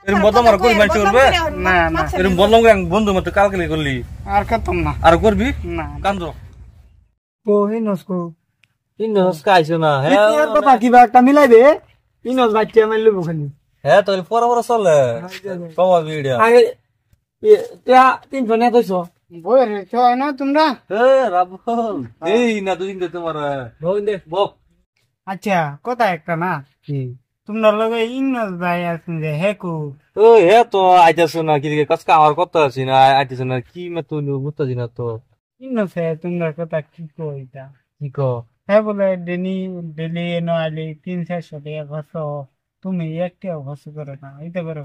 এরকম বদনাম আর করি মানুষ করবে না না এরকম বদনাম করে বন্ধু মতো কালকে করলি আর করতাম না আর করবি না কান্দ তো ইনসকো ইনস কাইছো না হ্যাঁ এর কথা কিবা একটা মিলাইবে ইনস বাচ্চা মাইল লব খালি হ্যাঁ তো পরে পরে চলে কবা ভিডিও আগে তা 300 না 200 বই রে তো না তোমরা এ রাবল এই না দুদিন তো তোমার বই দে বক আচ্ছা কথা একটা না কি তোমরা লগে ইনস ভাই আছেন যে হেকু ও হে তো আইতাছ না কি দিকে কাজ আমার কথা আছে না আইতাছ না কি মে তো বুঝতাছি না তো ইনস হে তোমরা কথা কি কইতা কি কো হ্যাঁ বলে ডেলি এনো আইলে 300 টাকা খরচ তুমি একটাও খরচ করো না এইটা করো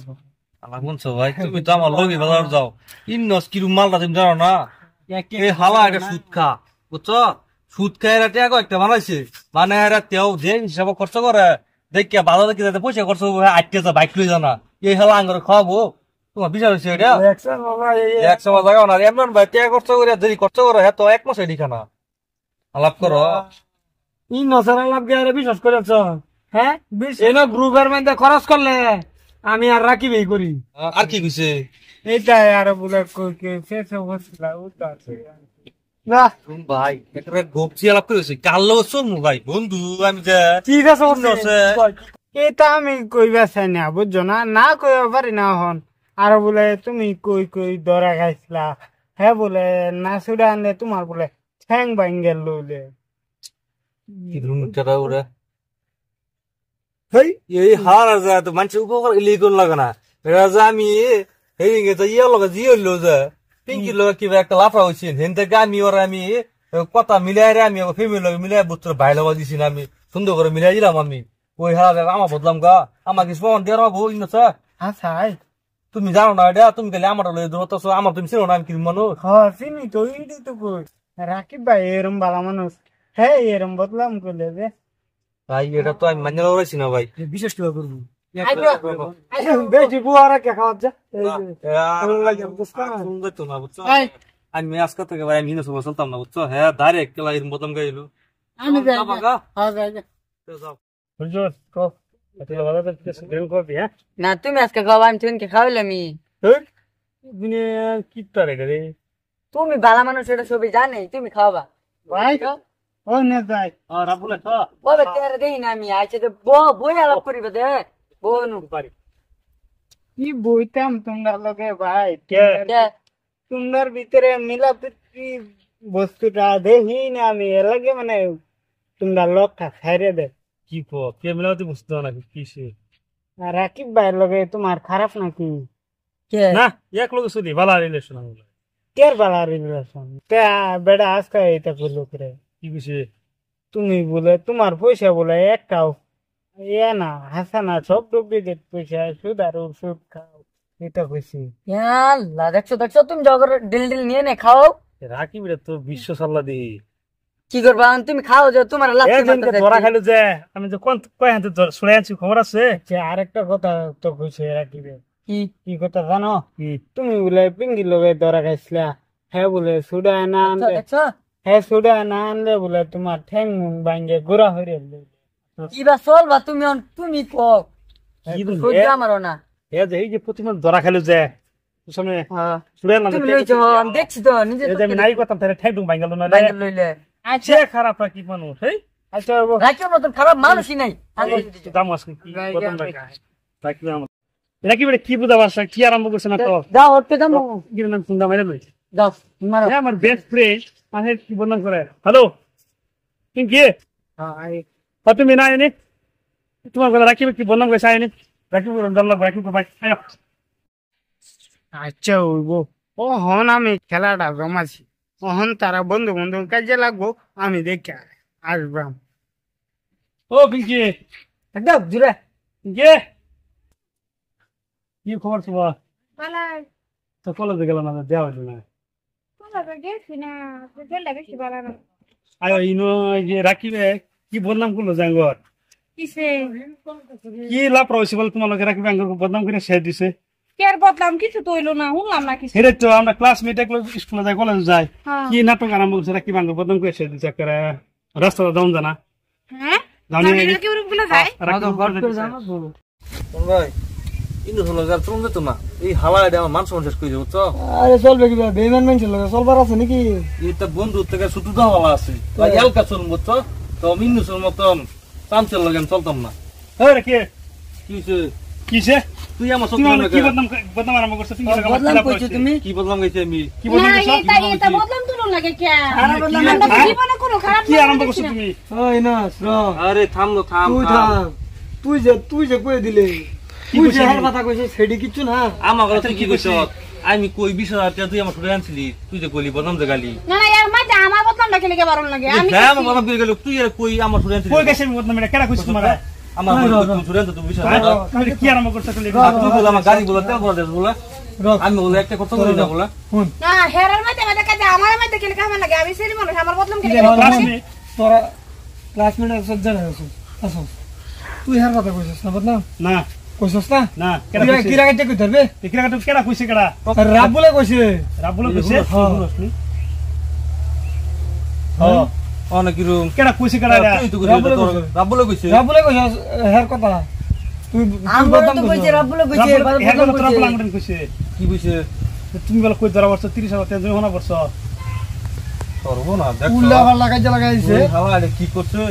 আমার শুনছো ভাই তুমি তো আমার লগে বাজার যাও ইনস কি মালটা তুমি জানো না এই হালা এটা সুদ খা বুঝছো সুদ খায় এরা টাকা একটা বানাইছে মানে এরা তেও যে হিসাবে খরচ করে দেখিয়া বাজার দেখে যাতে পয়সা খরচ হবে আটকে যা বাইক লই জানা এই হালা আঙ্গরে খাওয়াবো তোমার বিচার হয়েছে এটা 100 জায়গা না এমন ভাই টাকা খরচ করে যদি খরচ করে হ্যাঁ তো 1 মাসে দিখা না আলাপ করো ইনসের আলাপ গিয়ে বিশ্বাস করেছ হ্যাঁ এনো গ্রুপের মধ্যে খরচ করলে আমি আর রাখিবেই করি আর কি কইছে এইটাই আর বলে শেষ অবস্থা উঠছে না ভাই একটা গোপজি আলাপ করেছে কাল চলমু ভাই বন্ধু আমি যে ঠিক আছে এটা আমি কইবা চাই না বুঝছো না না কইবা পারি না হন আর বলে তুমি কই কই দরা খাইছিলা হ্যাঁ বলে না সুডা আনলে তোমার বলে ঠ্যাং ভাঙ্গেল লইলে কি ধরুন টাকা ওরা হেই এই হার যা তো মানুষ উপকার ইলিগল লাগে না রাজা আমি এই তো ইয়া লগা জি হইলো যে পিঙ্কি লগা কিবা একটা লাফা হইছে হেনতে আমি ওর আমি কথা মিলাই রে আমি ফ্যামিলি লগে মিলাই বুত্র ভাই লগা দিছি না আমি সুন্দর করে মিলাই দিলাম আমি ওই হার আমার বদলাম গা আমাকে ফোন দেওয়ার বাবু ইনসা আচ্ছা তুমি জানো না এটা তুমি গেলে আমার লগে দূরত্ব আমার তুমি চিনো না আমি কি মানুষ হ্যাঁ চিনি তো এইটি তো কই রাকিব ভাই এরম ভালো মানুষ হ্যাঁ এরম বদলাম করলে যে ভাই এটা তো আমি মান্য রয়েছি না ভাই বিশেষ কি করবো বেশি বুয়ারা কে খাওয়া যা সুন্দর তো না বুঝছো আমি আজকে থেকে ভাই আমি হিন্দু চলতাম না বুঝছো হ্যাঁ ডাইরেক্ট কেলা এর বদম গাইলো আমি যাই না তুমি আজকে খাওয়া আমি তুমি খাওয়াইলামি কি তার এটা রে তুমি ভালো মানুষ এটা সবই জানে তুমি খাওয়াবা ভাই ও না যাই রাবুলে তো বলে তেরে দেই না আমি আইছে তো বই আলাপ করিবে দে বনু পারি কি বইতাম তোমরা লগে ভাই তোমরার ভিতরে মিলাপ্রীতি বস্তুটা দেখি না আমি এর লাগে মানে তোমরা লোকটা ছাইরে দে কি কো কে মিলাতে বুঝতো না কিসে রাকিব ভাইয়ের লগে তোমার খারাপ নাকি না এক লোক শুধু ভালো রিলেশন হলো কের বালা রিলেশন তা বেড়া আজকে এটা করলো করে কি কইছে তুমি বলে তোমার পয়সা বলে একটাও ইয়ে না হাসানা সব ডুপ্লিকেট পয়সা সুদ আর ওষুধ খাও এটা কইছি ইয়াল্লা দেখছো তুমি জগর ডিল নিয়ে নে খাও রাকিব রে তো বিশ্ব সাল্লা দি কি করবা তুমি খাও যে তোমার লাভ ধরা খাইলো যে আমি যে কোন কয় হাতে শুনে আছি খবর আছে যে আরেকটা কথা তো কইছে রাকিবে কি কি কথা জানো তুমি বলে পিঙ্গি লগে ধরা খাইছিলা হ্যাঁ বলে সুডা না আনলে হ্যাঁ সুডা না আনলে বলে তোমার ঠ্যাং মুং ভাঙ্গে গোড়া হয়ে কিবা চলবা তুমি কও সহ্য আমারও না এ যে এই যে প্রতিদিন ধরা খাইলো যে সামনে সুডা না তুমি লইছো আমি দেখছি তো নিজে আমি নাই করতাম তাহলে ঠ্যাং টুং ভাঙ্গালো না লইলে আচ্ছা খারাপ রাকিব মানুষ এই আচ্ছা রাকিব মতন খারাপ মানুষই নাই দাম আছে কি প্রথম রাকিব আমার রাকিব কি বুঝা ভাষা কি আরম্ভ করছে না তো যাও হটতে যাও কি নাম সুন্দর মাইরে লই যাও মারো আমার বেস্ট ফ্রেন্ড মানে কি বলনাম করে হ্যালো কি তুমি না এনে তোমার কথা রাকিব কি বলনাম করে আইনে রাকিব রাকিব ভাই আয় আচ্ছা ওইবো ও হন আমি খেলাটা জমাছি হন তারা বন্ধু কাজে লাগবো আমি দেখে আসবাম ও পিঙ্কি একদম জুড়ে কে কি খবর তোমার তো কলেজে গেল না দেওয়া হইল না আয় ইনো যে রাকিবে কি বদনাম করলো জাঙ্গর কি লাভ রয়েছে বলে তোমার লোকে রাকিবে বদনাম করে শেষ দিছে বদলাম কিছু তো হইলো না শুনলাম না কিছু এটা তো আমরা ক্লাসমেট স্কুলে যাই কলেজে যাই কি নাটক আরম্ভ করছে রাকিব বদনাম করে শেষ দিছে একটা রাস্তা যাও জানা কিন্তু হলো আর চলুন যেত না এই হালা এটা আমার মান সম্মান শেষ করে যাবো তো আরে চলবে কিবা বেইমান মানুষের লগে চলবার আছে নাকি এটা বন্ধু থেকে ছুটু দেওয়া ভালো আছে এলকা চলুন বুঝছো তো মিন্নু চল মতন চামচের লগে আমি চলতাম না আরে কে কিছে কিসে তুই আমার তুমি চলতাম কি বদনাম আরম্ভ করছো তুমি বদনাম কইছো তুমি কি বদলাম গেছি আমি কি বদনাম না, করছো এটা বদলাম তুলো লাগে কে আরে বদনাম না, আমরা জীবনে কোনো খারাপ কি না আরম্ভ করছো তুমি ওই না আরে থাম তো থাম তুই থাম। থাম তুই যে কই দিলে তুই যে হার কথা কইছিস সেটি কিচ্ছু না আমার কথা তুই কি কইছ আমি কই 20,000 টাকা তুই আমার ছুটে আনছিলি তুই যে কইলি বদনাম যে গালি না না এর মধ্যে আমার বদলাম না কেলে বারণ লাগে আমি হ্যাঁ আমার বদনাম করে গেল তুই আর কই আমার ছুটে আনছিলি কই গেছে আমি বদনাম এটা কেডা কইছো তোমারে আমার ছুটে আনতে তুই 20,000 টাকা তুমি কি আরম্ভ করছো তুমি তুই বলে আমার গাড়ি বলে তেল ভরা দেস বলে আমি বলে একটা কথা বলি না বলে না হেরার মধ্যে মধ্যে কাজে আমার মধ্যে কেলে কাম লাগে আমি সেরি মানুষ আমার বদলাম কেলে ক্লাসমেট তোরা ক্লাসমেট সজ্জা আছিস আসো তুই হার কথা কইছিস না বদনাম না কইছিস না না কেডা তুই কইছে কি রাগাইতে কই ধরবে কেডা কইছে কেডা রাব বলে কইছে রাবুল কইছে হ্যাঁ অনেক রুম কেডা কইছে কেডা তুই তো কইছিস রাবুলে কইছে রাব বলে কইছিস হার কথা তুই আমরা বদনাম তো কইছিস কইছে রব্বুল কইছে বদনাম কইছে কইছে কি কইছে তুমি বলে কই ধরা বর্ষ 30,000 টাকা জরিমানা বর্ষ করবো না দেখ উল্লা ভাল লাগাইছে হাওয়া এটা কি করছে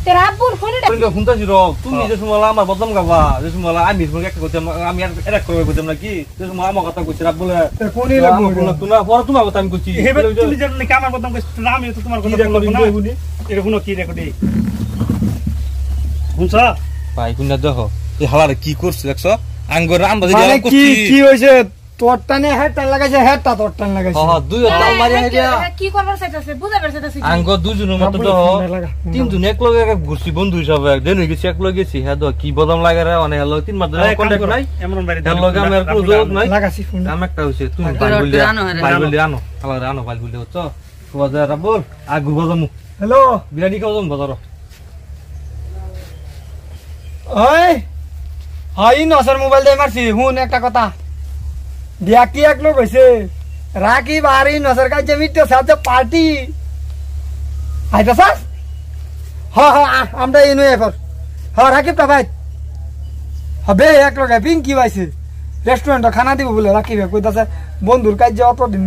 তে রাব্বুর ফোনটা তুই শুনতাছি র তুমি যে সময় আমার বদনাম গাবা যে সময় আমি তোমাকে একটা কইতাম আমি আর এটা করে কইতাম নাকি যে সময় আমার কথা কইছে রাবুলে কোনি লাগবো না পরে তোমার কথা আমি কইছি এবার তুমি জানো নাকি আমার বদনাম কইছ আমি তো তোমার কথা বলবো না এটা কোনো কি রেকর্ডিং শুনছ ভাই কুনা দেখো এই হালারে কি করছে দেখছো আঙ্গর আমরা যে মানে করছি কি হইছে তোর টানে হেড টান লাগাইছে হেড টা তোর টান লাগাইছে হ্যাঁ দুই তাল মারি হেডিয়া কি করবার চাইতাছে বুঝাবার চাইতাছে আঙ্গর দুজনের মতো দেখো তিনজন এক লগে ঘুরছি বন্ধু হিসাবে দেন হয়ে গেছি এক লগে গেছি হ্যাঁ কি বদনাম লাগে রে অনেক হলো 3 মাস ধরে কন্টাক্ট নাই এমন বাড়ি এর লগে আমার কোনো যোগ নাই লাগাছি ফোন নাম একটা হইছে তুমি আনো, ভাই বলি আনো হালারে আনো ভাই বলি হচ্ছে বাজার রাবুল আগু বজামু হ্যালো বিরিয়ানি খাও যাম বাজার ওই হাই নসর মোবাইল দিয়ে মারছি হুন একটা কথা দিয়া কি এক লোক হইছে রাকি বাড়ি নসর কাছে মিটতে সাথে পার্টি আইতা স্যার হ্যাঁ হ্যাঁ আমরা ইনু এফর হ্যাঁ রাকিব টা ভাই হবে এক লোক পিঙ্কি পাইছে রেস্টুরেন্টে খানা দিব বলে রাকিব কইতাছে বন্ধুর কাছে অত দিন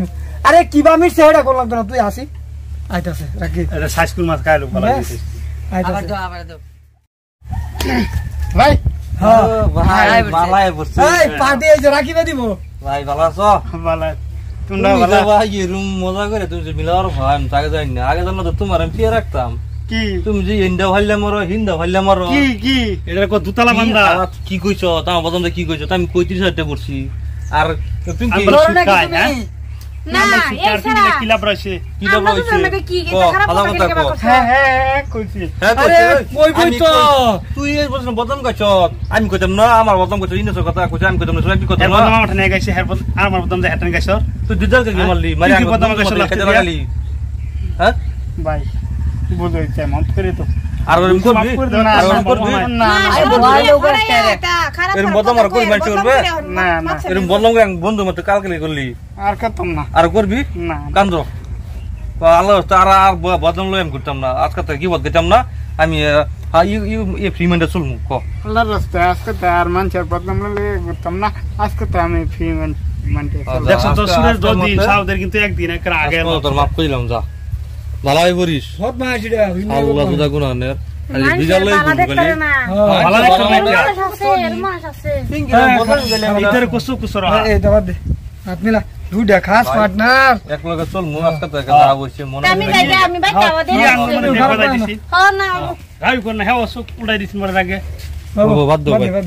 আরে কিবা মিটছে এটা করলাম তো না তুই আসি আইতাছে রাকিব এটা সাইস্কুল মাছ খাইলো ভালো Yes. দিছিস আইতাছে আবার দাও ভাই হ্যাঁ ভাই মালায় পড়ছে এই পার্টি আইছে রাকিবে দিব ভাই ভালো আছো ভালো তুমি তুমি ভালো যাবা এই রুম মজা করে তুমি যে মিলার ভাই আমি তাকে জানি না আগে জানো তো তোমার আমি ফিরে রাখতাম কি তুমি যে ইন্ডা ভাইলে মারো হিন্দা ভাইলে মারো কি কি এটা কো দুতলা বান্দা কি কইছো তোমার বদমটা কি কইছো আমি 35,000 টাকা পড়ছি আর তুমি কি আমরা শিখাই না না এই ছাড়া কি লাভ রয়েছে কি দাম আমরা তো হইছে জানি কি এটা খারাপ ভালো কথা কথা কেলে কও হ্যাঁ হ্যাঁ কইছি হ্যাঁ আরে কই কই তো তুই এই বছর বদম কইছ আমি কইতাম না আমার বদম কইছ ইনসর কথা কইছ আমি কইতাম না তুই কথা এরপর না আমার ঠানে গাইছে এরপর আমার বদম যে হেটান গাইছ তুই দিদার কে মারলি মারি তুই কি আমি বদনাম বদম কইছ কইছ লাগালি হ্যাঁ ভাই বুঝই তেমন করে তো আর ওরম করবি আর ওরম করবি না এরম বদনাম আর কই মারতে করবে? না না এরম বদনাম করে বন্ধু মত কালকে করলি আর করতাম না আর করবি না কান্দ্র আল্লাহ তারা আর বদনাম লই আমি করতাম না আজকে তো কি বদ দিতাম না আমি এই ফ্রি মাইন্ডে চলমু ক আল্লাহর রাস্তায় আজকে তো আর মানুষের বদনাম লেগে করতাম না আজকে তো আমি ফ্রি মানতে দেখছো তো সুরেশ যদি সাউদের কিন্তু একদিন একটা আগে তোর মাফ কইলাম যা ভালাই করিস সব মাইছিটা আল্লাহ খুদা গুনাহের আরে বিজাল লই গুন গলি ভালো দেখছো না ইতারে কসু কুসরা এই দাও দে আপনি না দুইটা খাস পার্টনার এক লগে চল মু আজকে তো একটা দাও হইছে মনে আমি যাই আমি বাইটা ওদের কি আঙ্গ মানে দেখাই দিছি হ্যাঁ না গাই কোন হ্যাঁ অসুক উড়াই দিছি মরে আগে বাদ দাও ভাই বাদ